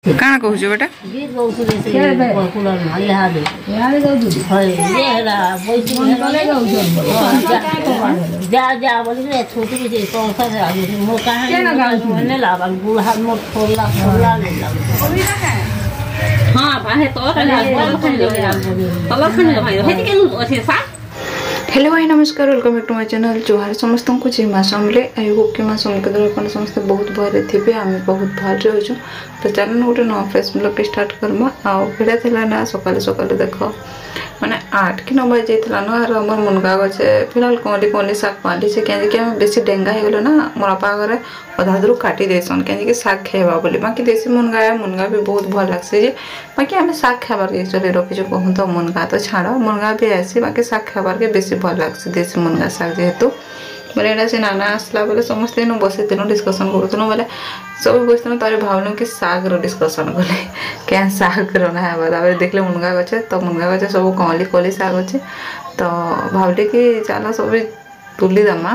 काना कहू बेटा गीत गौथुले से कुलर यहाँ दे यहाँ गौथु है ये हला बैसी हला जा जा बोली रे छोटी भी तो सब मो कहां के ना गाँव ने लावा बुढ़ा मो खोला ले ला हां बाहे तो खाने भाई है के अच्छे सा। हेलो भाई नमस्कार welcome back to my channel जोहार समस्त को जय माँ समले आई होप कि माँ समले दर समस्त बहुत भले थे आम बहुत भल रही तो चैनल गोटे नवा फ्रेश ब्लॉग स्टार्ट करमा आड़ा थी ना सकाले सकाले देख मैंने 8 कि 9 बजे जाइए ना आर मोर मुनगा गचे फिलहाल कौली कौली शाग पाली से कहीं आम बेसी डेंगा हो गलो ना मोर बापा घरे अधा दूर काटी देसन कहीं शाग खेबा बोली बाकी देसी मुनगा है मुनगा भी बहुत भल लगसे जे बाकी आम शाग खाबार एक्चुअली रखीचु कहूँ तो मुनगा तो छाड़ मुनगा भी आसी बाकी शाग खाबार के बेसी भल लगसे देसी मुनगा शाग जेहेतु बोले यहाँ से नाना आसला बोले समस्त इन बसी डिस्कसन करूँ बोले सब बस तारे भावलु कि साग डिस्कसन कले क्या साग रना है देखले मुनगा गचे तो मुनगा गचे सब कौली कौली साग अच्छे तो भावली कि चलो सब तुली दमा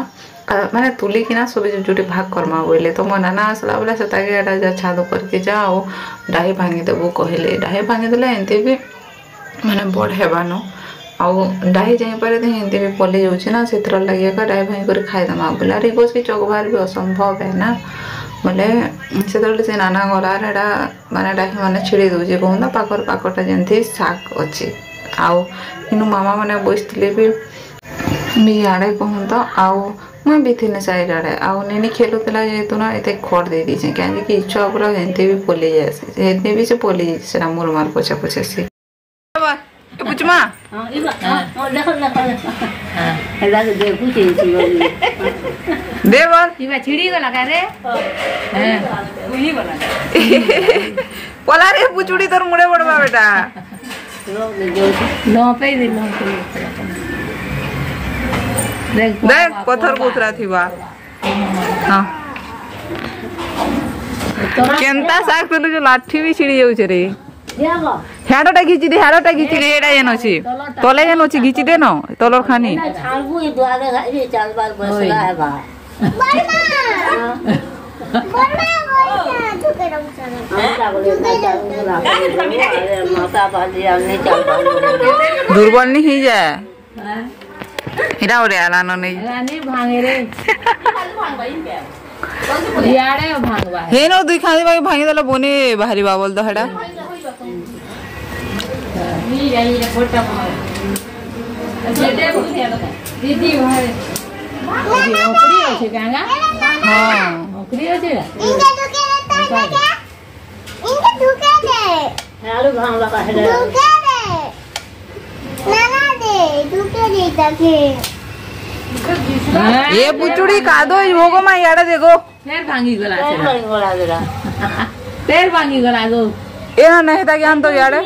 माने तुली किना सब जो भाग करमा बोले तो मो नाना आसला बोले से छाद करके जाओ डाही भांगी देबू कहले डाही भांगी देले एमती भी माने बड़ हेबानो आउ डाही जापर एमती भी पलि जाऊँ से लगे डाही भाई कर खाईदमा बोले अरे बस कि चौक बाहर भी असंभव है ना बोले से नाना गला माने डाही मैंने छिड़ी दूचे कहूँ पाखर पाखटा जमी शाग अच्छे आउ इन मामा मैंने बसते भी आड़े कहूँ तो आउ मुझे भी थी साइड आड़े आउ नी खेलुला जेहेतु ना ये खड़ दे दीचे कहीं इच्छा पूरा एमती भी पलि जाए भी से पलि जाए मोर मार पछा पछा सी पुचमा दे बोल छिड़ी गला का रे पला रे पुचुड़ी तोर मुड़े पड़वा बेटा नो पे दे नो देख पत्थर कुतरा थिबा हां केनता साग तो जो लाठी भी छिड़ी जाउ छे रे हेडोटा घिची दे हेडोटा घिची दे एडा जेन अछि तले जेन अछि घिची दे न तलर खानी छालबू ए दुआरे घाई चाल बार बसला है बा दुर्बल नहीं ही जाए इरा ओरे आलानो नहीं रानी भांगे रे याड़े भांगवा हे नो दुई खाली बाकी भांगी देला बोने बाहरी बाबल तो हेडा दीदी भाई ओकरी আছে गांगा हां ओकरी আছে इनके ढुके देता है क्या इनके ढुके दे हालू भांगला का है ढुके दे नाना दे ढुके दे ताके ये पुचुड़ी कादो होगो मा याडा देखो फेर भांगी गला जरा फेर भांगी गला गो ए नहीं था ज्ञान तो याडे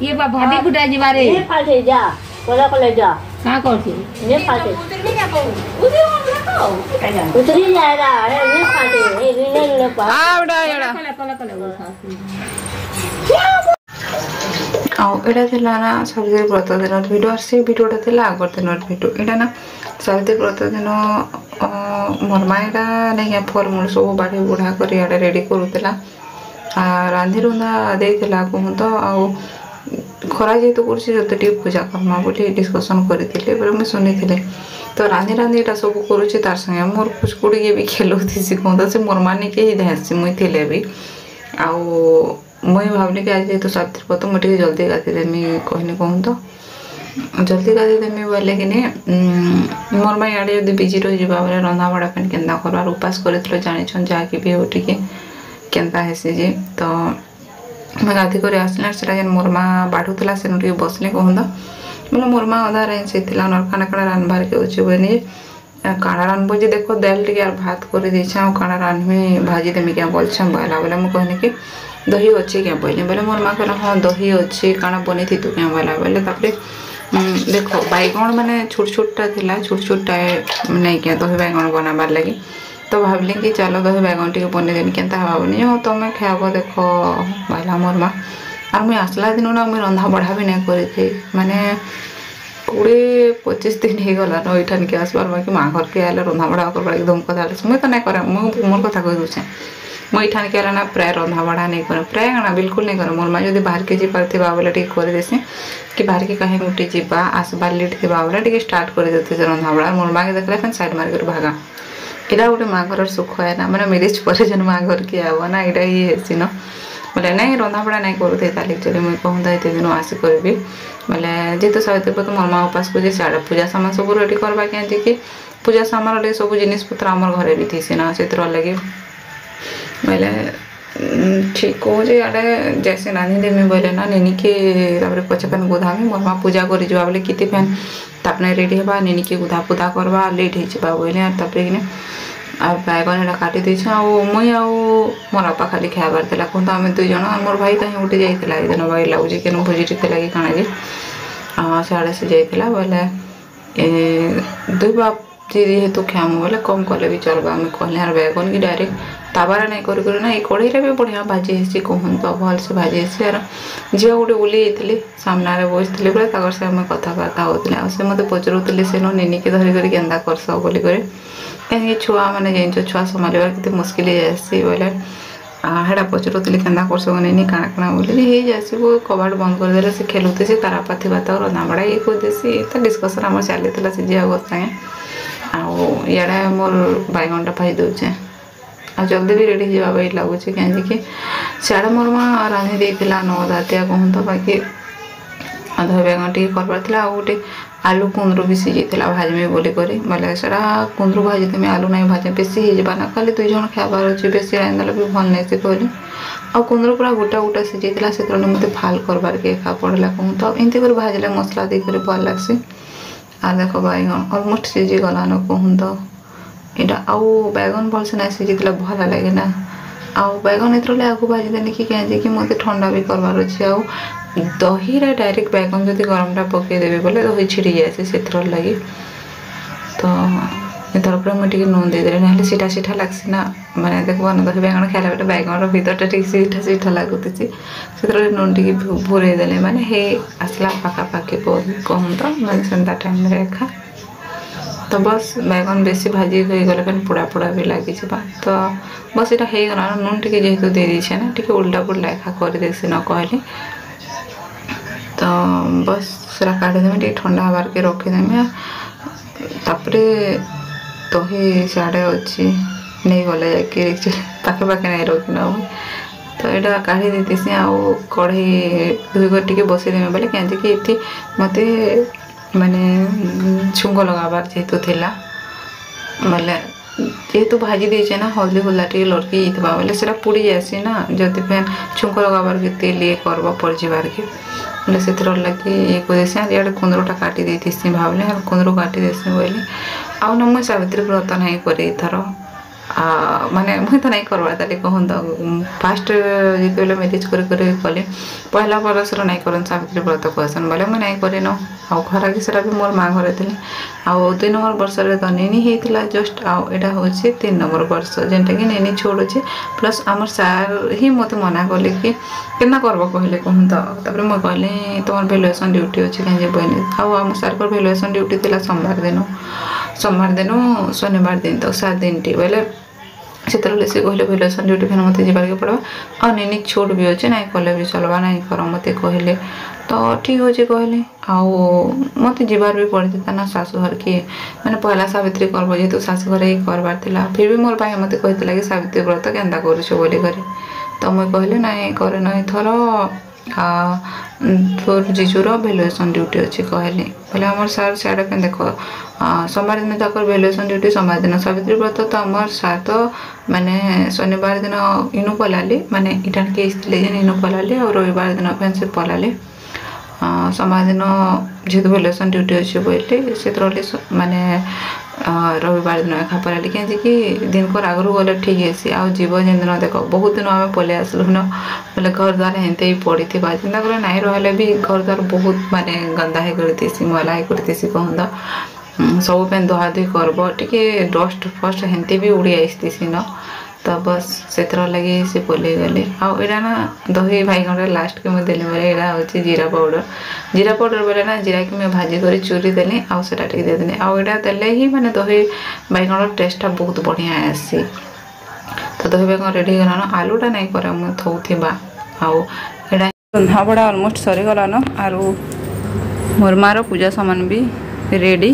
ये बा भाटी फुटा जी बारे ये फाटे जा कोला कोला जा का करती ये फाटे उतरी जा को उतरी जाएगा अरे ये फाटे ये ले पा आ बेटा याडा कोला कोला आउ एटा थिला ना सावित्री व्रत दिन वीडियो और से वीडियोटा थिला आगर दिन वीडियो एटा ना सावित्री व्रत दिन मोर माइडा नहीं फलमूल सब बाड़ी बुढ़ा कर रेडी करूला रांधि रुंधा देला कहूँ तो आउ खरा जेहेतु करते पूजा करमा बोली डिस्कसन करते मुझे शुनी तो रांधि रांधि यहाँ सब करुचे तार संगे मोर पुचकुड़ी के भी खेलुसी कहूँ तो से मोर मानी के ही धासी मुई थे भी आउ मुई भावनी कि आज जेहतु सावित्री व्रत मुझे जल्दी गाधीदेमी कहनी कहूँ तो जल्दी गाधीदेमी बोले कि मोर माँ इे जब बिजी रही बोले रंधा बड़ा पे के करवार उपास कर जान जहाँकि भी हो टे केन्ता हेसी जे तो मैं गाधी कर आसला से मोर माँ बाढ़ुला से बसली कहूँ तो बोले मोर माँ अधा रेंज से काना काना रान्बार के अच्छे बोनी काना रान्ब जे देख दाल टे भात कर देछे काना रान्हमी भाजी देमी क्या बोलछे बोला बोले मुझे कहनी कि दही अच्छे क्या बोले बोले मोर माँ कहला हाँ दही अच्छे काना बनी थी तू क्या बोला बोले देख बैगण मैंने छोट छोटा थिला छोट छोटा नहीं क्या दही बैगण बनाबार लगी तो भाविली कि चलो दही बैगन टी बनेदेमी के भावनी हाँ तुम खाब देख भाला मोर माँ और मुझे आसला दिन ना मुझे रंधा बढ़ा भी नहीं करी माने 20-25 दिन हो गला न ईठान के आसबार बाकी माँ घर के आए रंधा बढ़ा कर एकदम कथा मुझे तो नहीं करे मोर कथा कही दूचे मुई ठान के ना प्राय रंधा बढ़ा नहीं करे प्राय गाना बिल्कुल नहीं करे मोर माँ जब बाहर के जीपार थी बोले कर देसी कि बाहर के कहीं गोटे जीवा आसबार लेट थी बोले स्टार्ट कर देते रंधा बढ़ा मोर माँ के देखला फिर साइड मार कर भागा यहाँ गोटे माँ घर सुख है ना मैंने मेरेज पर जन माँ घर के आव ना यहाँ ही हेसी न बोले नहीं रंधा बढ़ा नहीं करूँ ताल एक्चुअली मुझे कहूँ ये दिन आसी करी बोले जेहेतु सावित्री व्रत मोर माँ उपास कर सियाड़े पूजा सामान सब रेडी करवा कि पूजा सामान सब जिनिस पत्र आम घरे भी थी ना से लगे बोले ठीक हो इे जैसे रांधि देमी बोले ना नेनी के पचे फैन गोधामी मोर माँ पूजा कर बोले कितने फैन तापने रेडी हवा नेनी के गुधा पुधा करवा लेट हो बोले तापर कि बैगन एटा काटी देछे आ मुई आ मोर बापा खाली खाइबार था कहूँ आम दुई जन मोर भाई कहीं उठे जाइला ये दिन भाई लगुच कि भोजी थे कि काଣା जे सियाड़े से जाइला बोले दुई बाप जी जेहेतु खामु बोले कम कले भी चलबा आम कहले यार बैगन की डायरेक्ट ताबारा नहीं कर ना ये कड़े भी बढ़िया भाजी हेसी कहूँ तो भल से भाजी हेसी यार झील गोटे बुली जाइए सामने बसती बोले से आम कथबार्ता होते से मत पचरुले से नेनी के धरिक केन्दा करस बोल कहीं छुआ मैंने जान छुआ संभाल के मुस्किल जासी बोले हेड़ा पचरुली केन्दा करस नेनी काଣା काଣା बोले जासी वो कबाट बंद करदे से खेलुते से तार आपा थी रंधा बड़ा ये करदेसी तो डिस्कसन आम चली से झील घर सागे आड़े मोर बैगनटा भाजी दौचे आ जल्दी भी रेडी जावा भाई लगुच कहीं सियाड़े मोर माँ रांधि देला 9 दातिया कहूँ तो बाकी दही बैगन टी करवार गोटे आलू कुंदरू भी सीझा भाजमी बोली बोले से कुंदरू भाजी देमी आलू नहीं भाजे बेसी हो ना खाली 2 जन खाइबार अच्छे बेसी रांधिदेले भी भल नहीं से कहली आ कुंदरू पूरा गोटा गोटा सीझा से मत फाल करवार के एका पड़ेगा कहूँ तो एमती कर भाजले मसला देकर भल लगसी आ देख बैगन अलमोस्ट सीझी गलान कहूँ तो यहाँ आउ बैगन भलसे ना सीझा भल लगे ना आउ बैगन एतरे आगू भाजी देनी कि कहीं कि मत ठंडा भी करवार अच्छे आउ दही डायरेक्ट बैगन जब गरमटा पकईदेवी बोले दही छिड़ी जाए से लगे तो इधर पूरा मुझे नून देदेली ना सीठा सीठा लगसी ना मैंने देखो ना दही बैगन खाइला बेटे बैगन भीतरटा ठीक सीठा सीठा लगुच से नून टी भूरेदेले मैंने हे आसला पाखापाखि कहूँ तो मैंने सेंता टाइम एका तो बस बैगन बेसी भाजी हो गले फिर पोड़ा पोड़ा भी लगी तो बस ये होगा नून टी जेहेतु दे दीछे ना टी उल्टा पुल्टा एका कर देसी न कहली तो बस से काढ़ीदेमी टे ठंडा हबार के रखीदेमी तापर दही सियाड़े अच्छी नहीं गले जाकि पाखे पाखे नहीं रखी ना तो यहाँ काढ़ी देती आउ कढ़ई धोईक टे बसईदेमी बोले कहीं ये मत माने छुंग लगाबार जेहेतु थिला बोले जेहेतु भाजी देचे ना हल्दी हुल्दा टे लड़की जाइए बोले से पुड़ी जासी ना जदि फैन छुंक लगाबार के तेल ये करवा पड़ जाबार के बोले से लगे ये करदेसी इे कुंदरूटा काटी देती भावले कुंदरू काटी देसी बोली आउ ना मुझे सावित्री व्रत नहीं करे थर माने मुझे तो नहीं करवा ताली कहूँ तो फास्ट जो मेरेज कले पहला बरस नहीं करन सावित्री व्रत कहसन बोले मुझे नहीं करे न घर कि भी मोर माँ घर थी आउ 2 नंबर वर्ष तो नेनी होता जस्ट आउ यहाँ हूँ 3 नंबर वर्ष जेनटा कि नेनी छोड़ अच्छे प्लस आमर सार ही मत मना कले कि केना करब कहले कहूँ तो मुझे कहली तुम भैलुएसन ड्यूटी अच्छे कहीं बहनी आम सार को भैलुएसन ड्यूटी थी सोमवार दिन शनिवार दिन तो 7 दिन टी बोले से कहले भैलुएसन ड्यूटी फिर मत जाबार के पड़वा आ नेनी छोट भी अच्छे ना कले भी चलवा ना कर मत कहले तो ठीक अच्छे कहली आउ मत जीवार भी पड़ी था ना शाशुघर के मैंने पहला सावित्री करब जेहेतु शाशुघर ही करवार था फिर भी मोर भाई मत कहता कि सावित्री व्रत केन्दा करुछ बोली तो मुझे कहली ना करे ना थर तोर जीजूर भैलुएसन ड्यूटी अच्छे कहली बोले आम सार सियाड़े पे देख सोमवार दिन तक भैलुएसन ड्यूटी सोमवार दिन सावित्री व्रत तो आम सार तो माने शनिवार दिन इनु पलाली माने इटान के इनु पलाली और रविवार दिन फैन से पलाली सोमवार दिन जेहेतु भैलुएसन ड्यूटी अच्छे बोली से माने रविवार दिन एका पलाली कहीं दिन को आगु गले ठीक है आउ जीव जेन दिन देख बहुत दिन आम पलि आसलु न बोले घर द्वार हेंते ही पड़ी थी चिंता कर नाई रही भी घर द्वार बहुत माने गंदा है करती मैला है करती कहूँ तो सब पे धुआ धुई करब टे डस्ट फस्ट हेंते भी उड़ी आसती न तो बस से लगे से पलि गले आईटा ना दही बैगन लास्ट के मुझे देली बोले यहाँ हूँ जीरा पाउडर बोले ना जीरा की मैं भाजी कर चूरी देली आउटा देदेली आईटा देले ही माने दही बैगन टेस्टा बहुत बढ़िया आसी तो तो दही कौन रेडी गलान आलूटा नहीं करे मुझे थोड़ा आउ एटा रंधा बड़ा ऑलमोस्ट सरीगलान आरो मोर मार पूजा सामान भी रेडी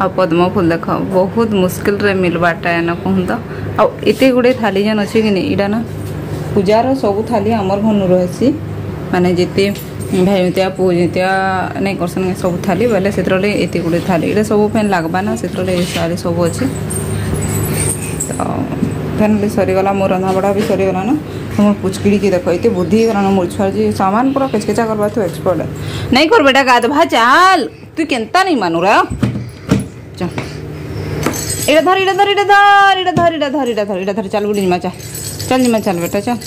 आ पद्म फूल देख बहुत मुस्किल रे मिलवाटा है ना कहूँ तो आते गुड़े थाली जेन अच्छे कि नहीं इटा ना पूजार सब थाली आमर घर रही माने जिते भाई जितिया पु जितिया नहीं करसन सब थाली बोले से एत गुड़े थाली ये सब फैन लगवा ना से सारी सब अच्छे तो फैन भी सरीगला मोर रंधा बड़ा भी सरीगला ना तो मोर पुचकिड़ी की देख ये बुद्धि गला मोर छुआ जी सामान पूरा केचकेचा करवा तो एक्सपर्ट है नहीं कर बेटा गाद भा चाल तू केनता नहीं मानु रा चल इड़ा धर इड़ा धर इड़ा धर इड़ा धर इड़ा धर इड़ा धर इड़ा धर चल बुढ़ी मा चल चल बेटा चल